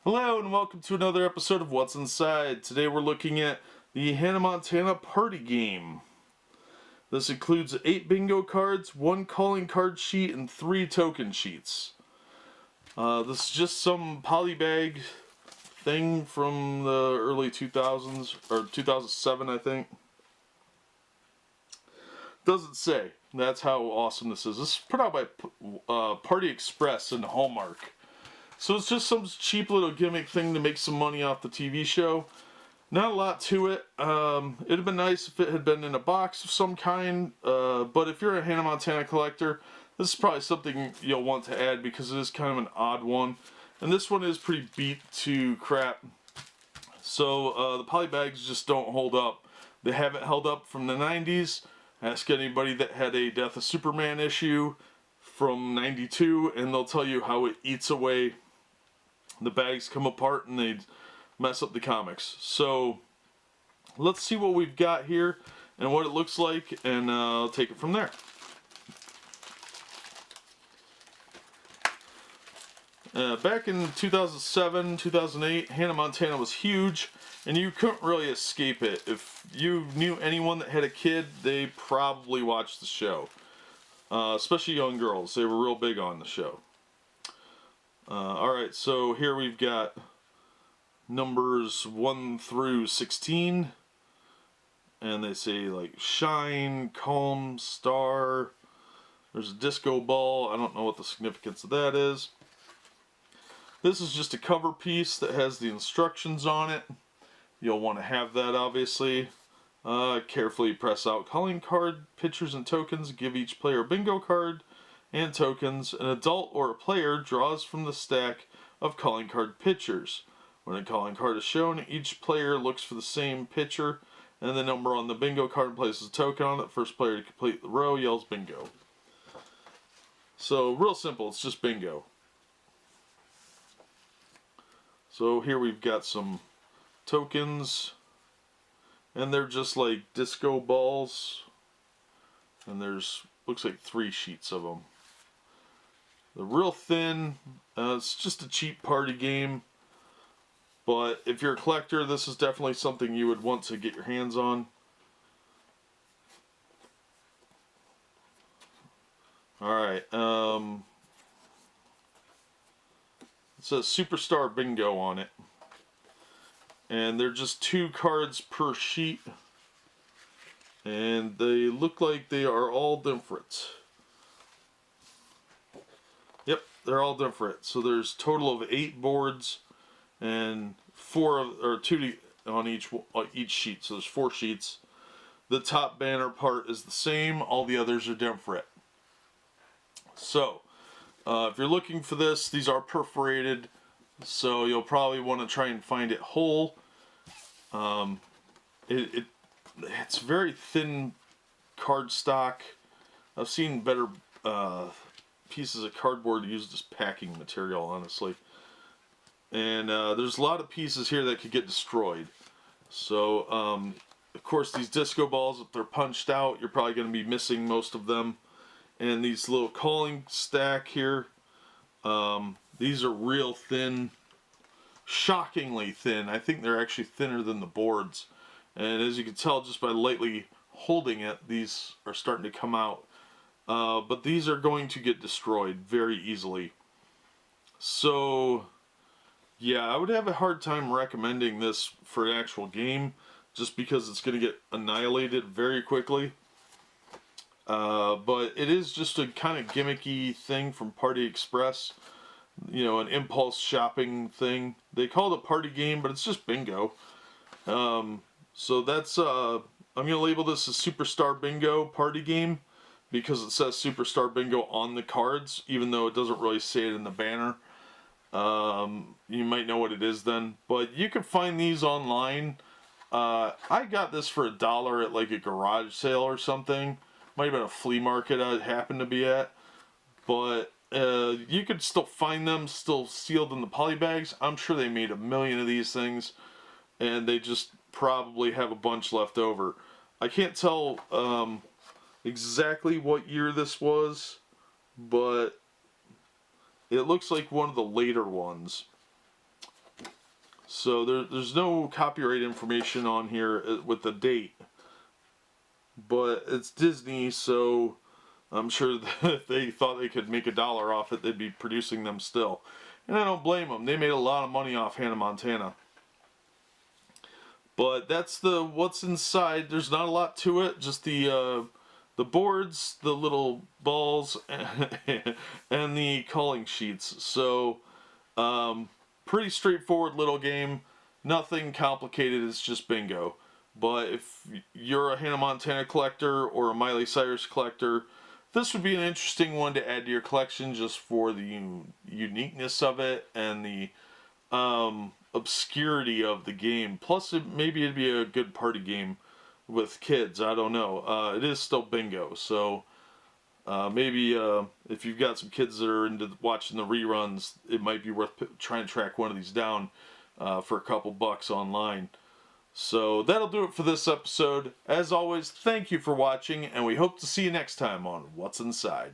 Hello and welcome to another episode of What's Inside. Today we're looking at the Hannah Montana Party Game. This includes 8 bingo cards, 1 calling card sheet, and 3 token sheets. This is just some polybag thing from the early 2000s, or 2007 I think. Doesn't say. That's how awesome this is. This is put out by Party Express and Hallmark. So it's just some cheap little gimmick thing to make some money off the TV show. Not a lot to it. It'd have been nice if it had been in a box of some kind. But if you're a Hannah Montana collector, this is probably something you'll want to add because it is kind of an odd one. And this one is pretty beat to crap. So the poly bags just don't hold up. They haven't held up from the 90s. Ask anybody that had a Death of Superman issue from 92 and they'll tell you how it eats away. The bags come apart and they mess up the comics. So let's see what we've got here and what it looks like, and I'll take it from there. Back in 2007, 2008, Hannah Montana was huge and you couldn't really escape it. If you knew anyone that had a kid, they probably watched the show. Especially young girls. They were real big on the show. Alright, so here we've got numbers 1 through 16. And they say like shine, calm, star. There's a disco ball. I don't know what the significance of that is. This is just a cover piece that has the instructions on it. You'll want to have that obviously. Carefully press out calling card, pictures and tokens. Give each player a bingo card and tokens. An adult or a player draws from the stack of calling card pictures. When a calling card is shown, each player looks for the same picture and the number on the bingo card and places a token on it. First player to complete the row yells bingo. So real simple, it's just bingo. So here we've got some tokens, and they're just like disco balls, and there's looks like 3 sheets of them. They're real thin. It's just a cheap party game, but if you're a collector, this is definitely something you would want to get your hands on. Alright, it says Superstar Bingo on it. And they're just 2 cards per sheet. And they look like they are all different. Yep, they're all different. So there's a total of 8 boards and 2 on each sheet. So there's 4 sheets. The top banner part is the same. All the others are different. So if you're looking for this, these are perforated. So you'll probably want to try and find it whole. It's very thin cardstock. I've seen better pieces of cardboard used as packing material, honestly. And there's a lot of pieces here that could get destroyed. So, of course, these disco balls, if they're punched out, you're probably going to be missing most of them. And these little calling stack here, these are real thin. Shockingly thin. I think they're actually thinner than the boards. And as you can tell just by lightly holding it, these are starting to come out. But these are going to get destroyed very easily. So, yeah, I would have a hard time recommending this for an actual game, just because it's going to get annihilated very quickly. But it is just a kind of gimmicky thing from Party Express. You know, an impulse shopping thing. They call it a party game, but it's just bingo. So that's, I'm going to label this a Superstar Bingo party game because it says Superstar Bingo on the cards, even though it doesn't really say it in the banner. You might know what it is then. But you can find these online. I got this for $1 at like a garage sale or something. Might have been a flea market I happened to be at. But you could still find them still sealed in the poly bags. I'm sure they made a million of these things and they just probably have a bunch left over. I can't tell exactly what year this was, but it looks like one of the later ones. So there's no copyright information on here with the date. But it's Disney, so I'm sure that if they thought they could make $1 off it, they'd be producing them still. And I don't blame them. They made a lot of money off Hannah Montana. But that's the what's inside. There's not a lot to it. Just the boards, the little balls, and the calling sheets. So pretty straightforward little game. Nothing complicated. It's just bingo. But if you're a Hannah Montana collector or a Miley Cyrus collector, this would be an interesting one to add to your collection just for the uniqueness of it and the obscurity of the game. Plus, maybe it'd be a good party game with kids. I don't know. It is still bingo, so maybe if you've got some kids that are into watching the reruns, it might be worth trying to track one of these down for a couple bucks online. So that'll do it for this episode. As always, thank you for watching, and we hope to see you next time on What's Inside.